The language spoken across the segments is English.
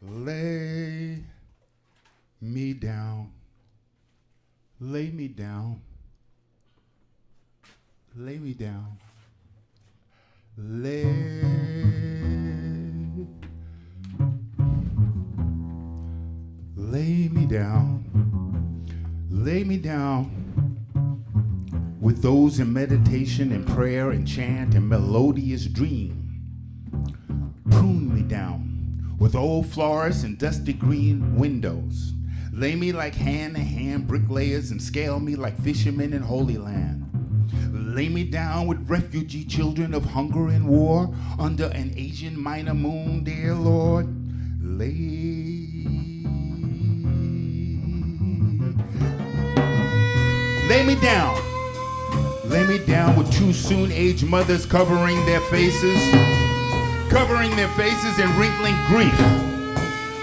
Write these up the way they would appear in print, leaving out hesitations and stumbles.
Lay me down, lay me down, lay me down, lay me down, lay me down with those in meditation and prayer and chant and melodious dream. Prune me down with old florists and dusty green windows. Lay me like hand-to-hand bricklayers and scale me like fishermen in Holy Land. Lay me down with refugee children of hunger and war under an Asian minor moon, dear Lord. Lay me down. Lay me down with two soon-aged mothers covering their faces in wrinkling grief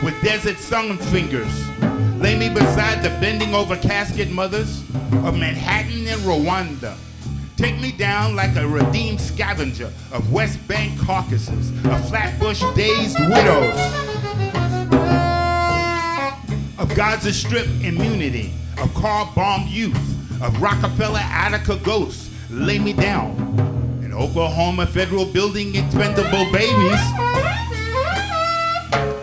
with desert sun fingers. Lay me beside the bending over casket mothers of Manhattan and Rwanda. Take me down like a redeemed scavenger of West Bank carcasses, of Flatbush dazed widows, of Gaza Strip immunity, of car-bombed youth, of Rockefeller Attica ghosts. Lay me down in Oklahoma federal building expendable babies,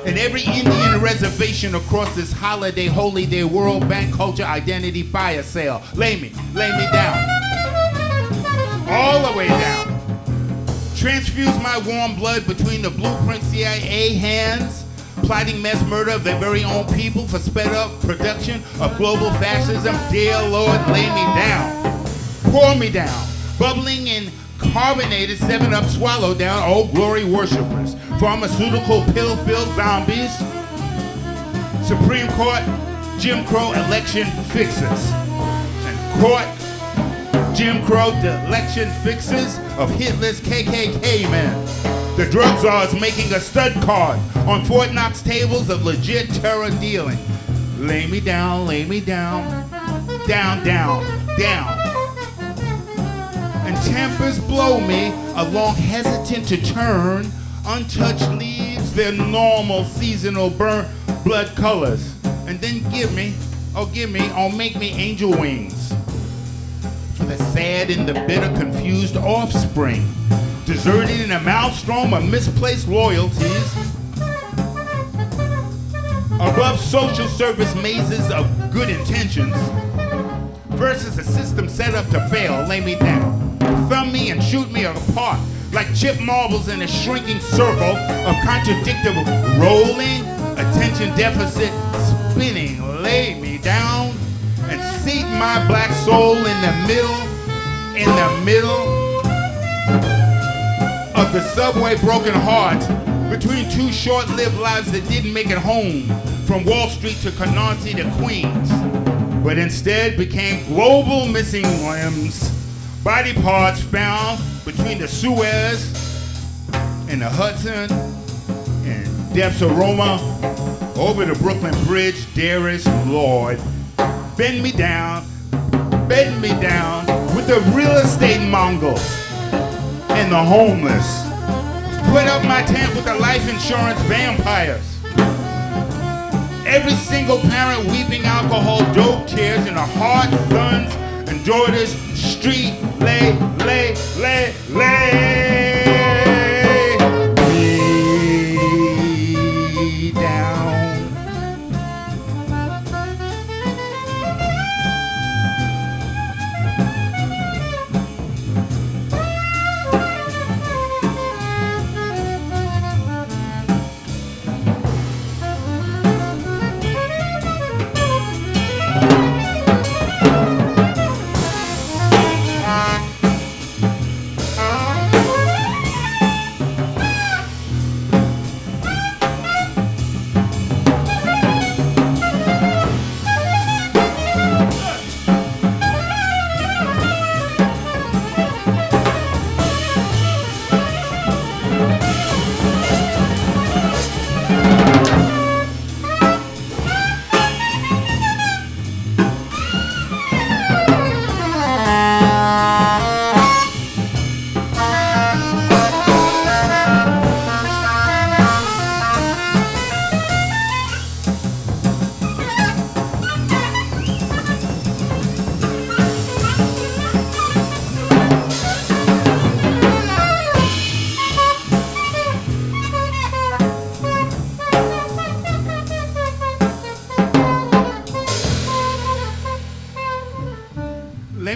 in every Indian reservation across this holiday, holy day, World Bank culture identity fire sale. Lay me down, all the way down. Transfuse my warm blood between the blueprint CIA hands, plotting mass murder of their very own people for sped up production of global fascism. Dear Lord, lay me down, pour me down, bubbling in carbonated 7-Up swallow down, oh glory worshippers, pharmaceutical pill-filled zombies, Supreme Court Jim Crow election fixes, and court Jim Crow election fixes of Hitler's KKK men. The drug czars making a stud card on Fort Knox tables of legit terror dealing. Lay me down, down, down, down. And tempers blow me along hesitant to turn. Untouched leaves their normal seasonal burnt blood colors. And then make me angel wings. For the sad and the bitter confused offspring, deserted in a maelstrom of misplaced loyalties, above social service mazes of good intentions, versus a system set up to fail. Lay me down. Thumb me and shoot me apart like chip marbles in a shrinking circle of contradictive rolling, attention deficit spinning. Lay me down and seat my black soul in the middle of the subway broken heart between two short-lived lives that didn't make it home from Wall Street to Canarsie to Queens, but instead became global missing limbs, body parts found between the Suez and the Hudson and Death's Aroma over the Brooklyn Bridge. Dearest Lord, bend me down with the real estate Mongols and the homeless. Put up my tent with the life insurance vampires. Every single parent weeping alcohol dope tears in a hard sons and daughters street. Lay me down.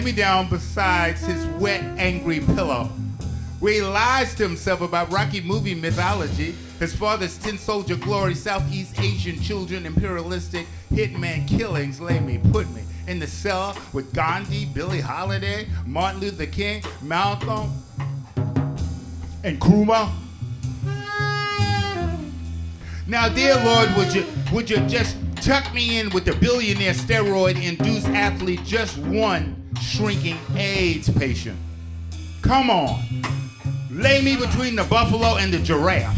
me down beside his wet, angry pillow, where he lies to himself about Rocky movie mythology, his father's tin soldier glory, Southeast Asian children, imperialistic hitman killings. Put me in the cell with Gandhi, Billie Holiday, Martin Luther King, Malcolm, and Nkrumah. Now, dear Lord, would you just tuck me in with the billionaire steroid-induced athlete, just one shrinking AIDS patient? Come on. Lay me between the buffalo and the giraffe,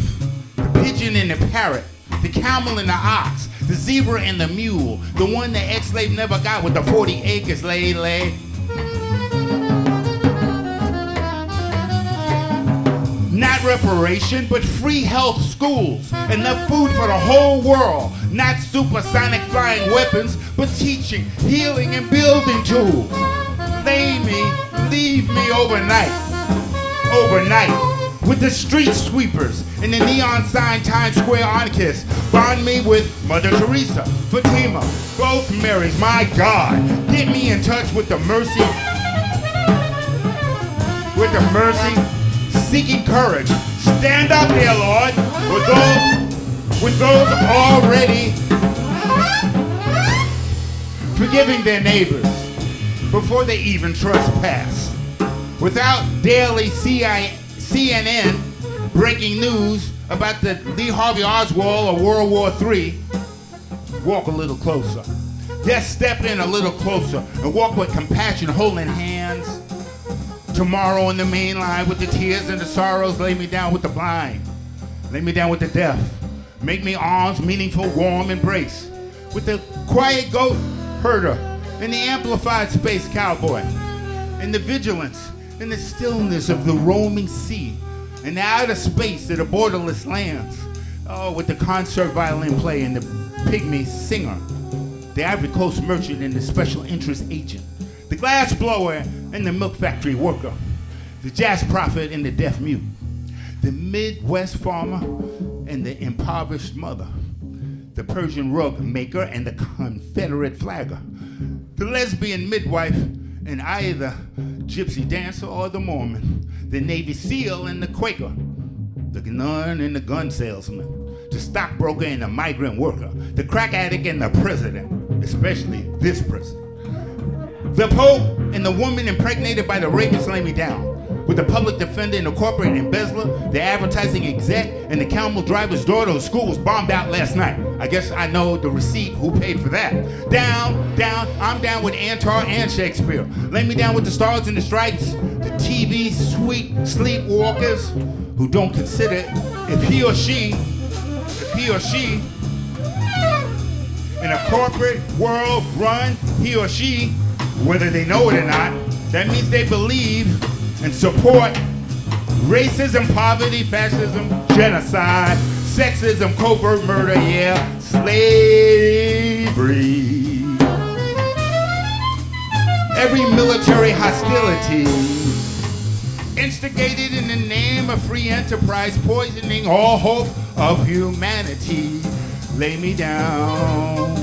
the pigeon and the parrot, the camel and the ox, the zebra and the mule, the one the ex-slave never got with the 40 acres, lay. Not reparation, but free health schools, enough food for the whole world, not supersonic flying weapons, but teaching, healing, and building tools. Leave me overnight, with the street sweepers and the neon sign Times Square anarchists. Bond me with Mother Teresa, Fatima, both Marys, my God. Get me in touch with the mercy, seeking courage. Stand up there, Lord, with those already forgiving their neighbors before they even trespass. Without daily CNN breaking news about the Lee Harvey Oswald or World War III, walk a little closer. Just step in a little closer and walk with compassion, holding hands. Tomorrow on the main line with the tears and the sorrows, lay me down with the blind. Lay me down with the deaf. Make me arms meaningful, warm embrace. With the quiet goat herder and the amplified space cowboy. And the vigilance and the stillness of the roaming sea. And the outer space of the borderless lands. Oh, with the concert violin player and the pygmy singer. The Ivory Coast merchant and the special interest agent. The glass blower and the milk factory worker, the jazz prophet and the deaf mute, the Midwest farmer and the impoverished mother, the Persian rug maker and the Confederate flagger, the lesbian midwife and either gypsy dancer or the Mormon, the Navy SEAL and the Quaker, the nun and the gun salesman, the stockbroker and the migrant worker, the crack addict and the president, especially this president. The Pope and the woman impregnated by the rapist lay me down. With the public defender and the corporate embezzler, the advertising exec, and the camel driver's daughter whose school was bombed out last night. I guess I know the receipt who paid for that. I'm down with Antar and Shakespeare. Lay me down with the stars and the stripes, the TV sleepwalkers who don't consider if he or she in a corporate world run, he or she, whether they know it or not, that means they believe and support racism, poverty, fascism, genocide, sexism, covert murder, slavery. Every military hostility instigated in the name of free enterprise, poisoning all hope of humanity. Lay me down.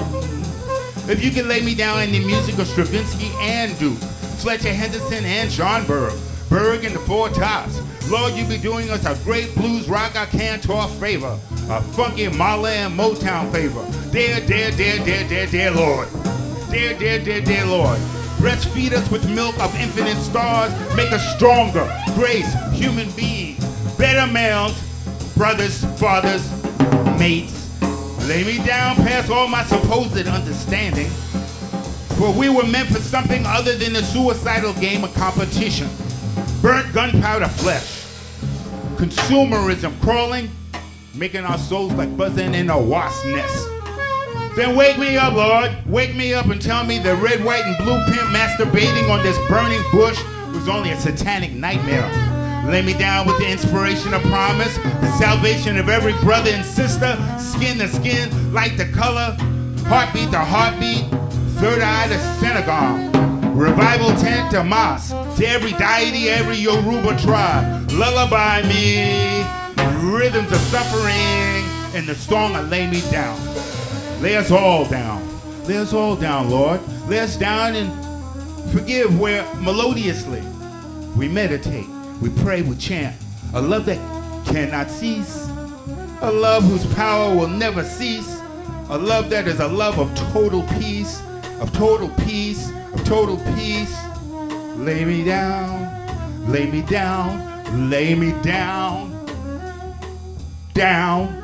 If you can lay me down in the music of Stravinsky and Duke, Fletcher Henderson and Schönberg, Berg and the Four Tops, Lord, you be doing us a great blues rock cantor favor, a funky Mahler and Motown favor. Dear Lord. Dear Lord. Breastfeed us with milk of infinite stars, make us stronger, grace, human beings, better males, brothers, fathers, mates. Lay me down past all my supposed understanding, for we were meant for something other than a suicidal game of competition. Burnt gunpowder flesh, consumerism crawling, making our souls like buzzing in a wasp nest. Then wake me up, Lord. Wake me up and tell me the red, white, and blue pimp masturbating on this burning bush was only a satanic nightmare. Lay me down with the inspiration of promise, the salvation of every brother and sister, skin to skin, light to color, heartbeat to heartbeat, third eye to synagogue, revival tent to mosque, to every deity, every Yoruba tribe. Lullaby me, rhythms of suffering, and the song of Lay Me Down. Lay us all down. Lay us all down, Lord. Lay us down and Forgive where melodiously we meditate, we pray, we chant. A love that cannot cease. A love whose power will never cease. A love that is a love of total peace, of total peace, of total peace. Lay me down, lay me down, lay me down, down.